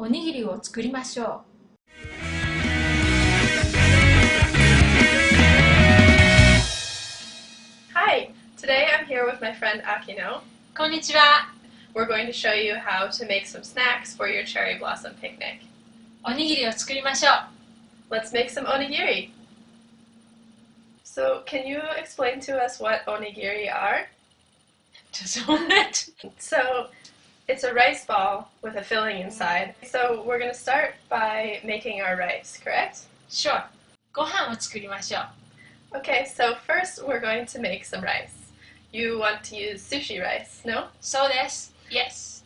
おにぎりを作りましょう。Hi! Today I'm here with my friend Akino. こんにちは。We're going to show you how to make some snacks for your cherry blossom picnic. おにぎりを作りましょう。 Let's make some onigiri! So, can you explain to us what onigiri are? Just a moment. So, it's a rice ball with a filling inside. So, we're going to start by making our rice, correct? Sure. ご飯を作りましょう。 Okay, so first we're going to make some rice. You want to use sushi rice, no? そうです。Yes.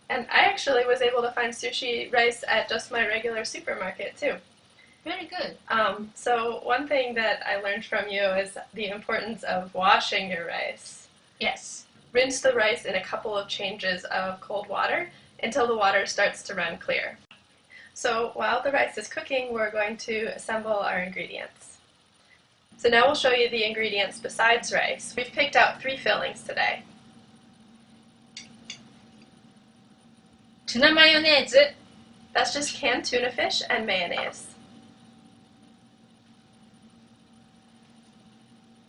And I actually was able to find sushi rice at just my regular supermarket too. Very good. So one thing that I learned from you is the importance of washing your rice. Yes. Rinse the rice in a couple of changes of cold water until the water starts to run clear. So while the rice is cooking, we're going to assemble our ingredients. So now we'll show you the ingredients besides rice. We've picked out 3 fillings today. ツナマヨネーズ、 That's just canned tuna fish and mayonnaise.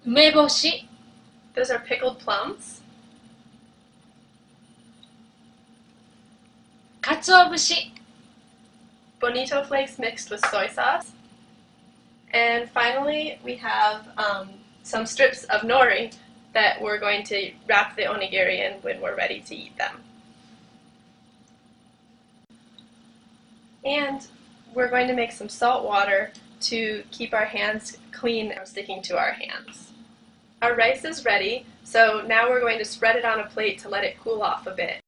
梅干し、 Those are pickled plums. かつお節、 Bonito flakes mixed with soy sauce. And finally, we have some strips of nori that we're going to wrap the onigiri in when we're ready to eat them. And we're going to make some salt water to keep our hands clean from sticking to our hands. Our rice is ready, so now we're going to spread it on a plate to let it cool off a bit.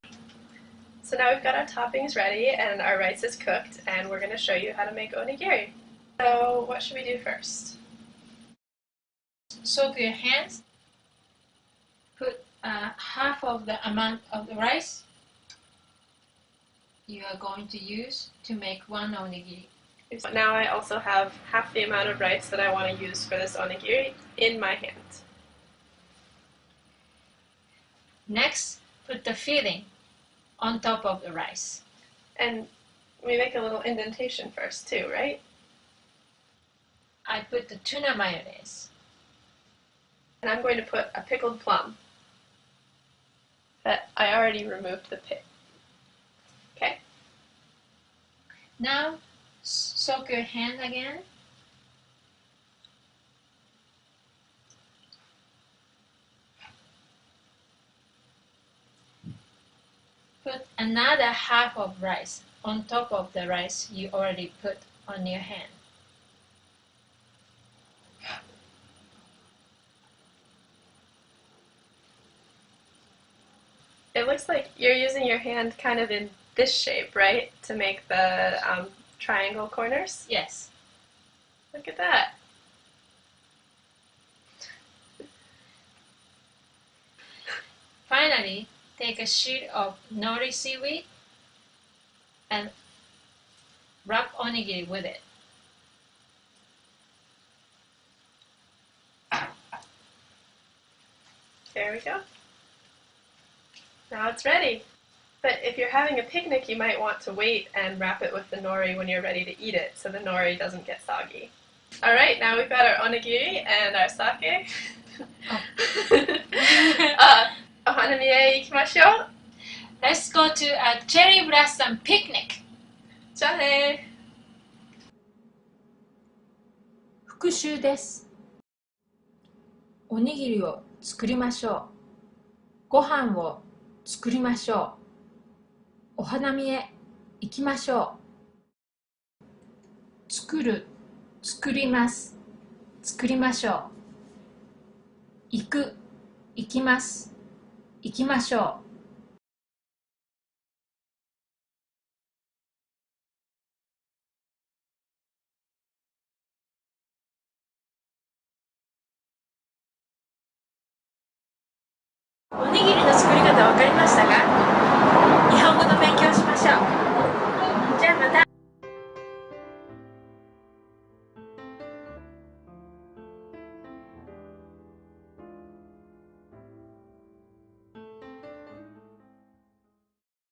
So now we've got our toppings ready and our rice is cooked, and we're going to show you how to make onigiri. So what should we do first? Soak your hands. Put half of the amount of the rice you are going to use to make one onigiri. Now I also have half the amount of rice that I want to use for this onigiri in my hand. Next, put the filling on top of the rice. And we make a little indentation first too, right? I put the tuna mayonnaise. And I'm going to put a pickled plum that I already removed the pit. Okay? Now, soak your hand again. Put another half of rice on top of the rice you already put on your hand. It looks like you're using your hand kind of in this shape, right? To make the triangle corners? Yes. Look at that. Finally, take a sheet of nori seaweed and wrap onigiri with it. There we go. Now it's ready. But if you're having a picnic, you might want to wait and wrap it with the nori when you're ready to eat it so the nori doesn't get soggy. Alright, now we've got our onigiri and our sake. Ohanamiye ikimashou. Let's go to a cherry blossom picnic. じゃあね。復習です。おにぎりを作りましょう。ご飯を作りましょう。お花見へ行きましょう。作る、作ります。作りましょう。行く、行きます。行きましょう。おにぎりの作り方わかりましたか？